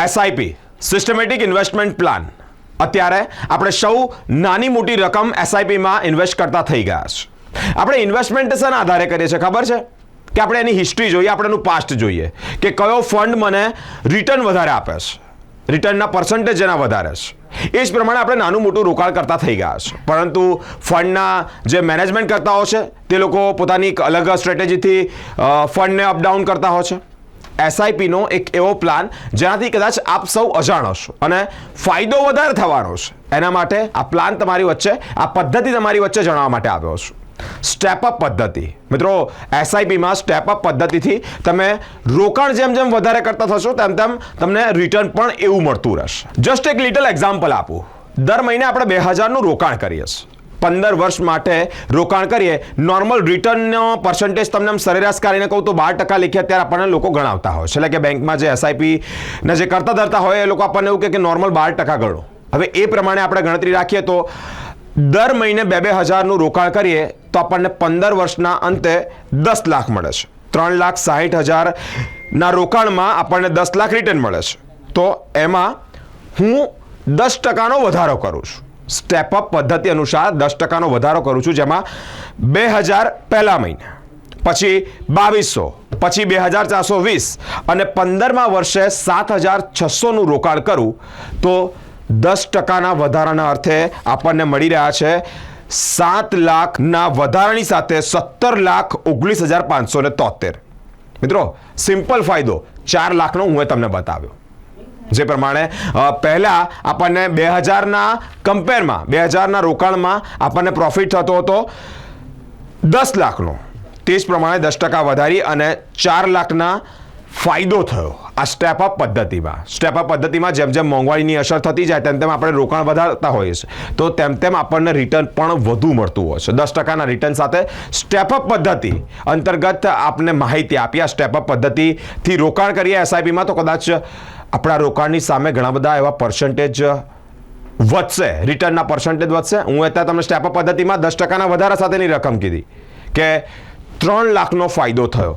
SIP systematic investment plan અત્યારે આપણે સૌ નાની મોટી રકમ એસઆઈપીમાં ઇન્વેસ્ટ કરતા થઈ ગયા છે. આપણે ઇન્વેસ્ટમેન્ટ શેના આધારે કરીએ છીએ ખબર છે કે આપણે એની હિસ્ટ્રી જોઈએ, આપણે એનું પાસ્ટ જોઈએ કે કયો ફંડ મને રિટર્ન વધારે આપે છે, રિટર્નના પર્સન્ટેજ એના વધારે છે. એ જ પ્રમાણે આપણે નાનું મોટું રોકાણ કરતા થઈ ગયા છે. પરંતુ ફંડના જે મેનેજમેન્ટ કરતા હોય છે તે લોકો પોતાની એક અલગ સ્ટ્રેટેજીથી ફંડને અપડાઉન કરતા હોય છે. એસઆઈપીનો એક એવો પ્લાન જેનાથી કદાચ આપ સૌ અજાણો છો અને ફાયદો વધારે થવાનો છે. એના માટે આ પ્લાન તમારી વચ્ચે, આ પદ્ધતિ તમારી વચ્ચે જણાવવા માટે આવ્યો છું. સ્ટેપઅપ પદ્ધતિ. મિત્રો, એસઆઈપીમાં સ્ટેપઅપ પદ્ધતિથી તમે રોકાણ જેમ જેમ વધારે કરતા થશો તેમ તેમ તમને રિટર્ન પણ એવું મળતું રહેશે. જસ્ટ એક લિટલ એક્ઝામ્પલ આપું. દર મહિને આપણે 2000નું રોકાણ કરીએ છીએ. 15 વર્ષ માટે રોકાણ કરીએ. નોર્મલ રિટર્નનો પર્સન્ટેજ તમને સરેરાશ કાઢીને કહું તો 12% લખીએ ત્યારે આપણને લોકો ગણાવતા હોય છે. એટલે કે બેંકમાં જે એસઆઈપીને જે કરતા ધરતા હોય એ લોકો આપણને એવું કે નોર્મલ 12% ગણો. હવે એ પ્રમાણે આપણે ગણતરી રાખીએ તો દર મહિને 2,000નું રોકાણ કરીએ તો આપણને 15 વર્ષના અંતે 10 લાખ મળે છે. 3,60,000ના રોકાણમાં આપણને 10 લાખ રિટર્ન મળે છે. તો એમાં હું 10%નો વધારો કરું છું. સ્ટેપઅપ પદ્ધતિ અનુસાર 10%નો વધારો કરું છું, જેમાં 2,000 પહેલા મહિને, પછી 2,200, પછી 2,420 અને 15મા વર્ષે 7,600નું રોકાણ કરું તો 10%ના વધારાના અર્થે આપણને મળી રહ્યા છે 7 લાખના વધારાની સાથે 17,19,573. મિત્રો, સિમ્પલ ફાયદો 4 લાખનો હું તમને બતાવ્યો. જે પ્રમાણે પહેલા આપણને 2000ના કમ્પેરમાં 2000ના રોકાણમાં આપણને પ્રોફિટ થતો હતો 10 લાખનો. તે જ પ્રમાણે 10% વધારી અને 4 લાખના ફાયદો થયો આ સ્ટેપઅપ પદ્ધતિમાં. સ્ટેપઅપ પદ્ધતિમાં જેમ જેમ મોંઘવારીની અસર થતી જાય તેમ તેમ આપણે રોકાણ વધારતા હોઈએ છીએ તો તેમ તેમ આપણને રિટર્ન પણ વધુ મળતું હોય છે. 10%ના રિટર્ન સાથે સ્ટેપઅપ પદ્ધતિ અંતર્ગત આપને માહિતી આપી. આ સ્ટેપઅપ પદ્ધતિથી રોકાણ કરીએ એસઆઈપીમાં તો કદાચ આપણા રોકાણની સામે ઘણા બધા એવા પર્સન્ટેજ વધશે, રિટર્નના પર્સન્ટેજ વધશે. હું અત્યારે તમને સ્ટેપઅપ પદ્ધતિમાં 10%ના વધારા સાથેની રકમ કીધી કે 3 લાખનો ફાયદો થયો.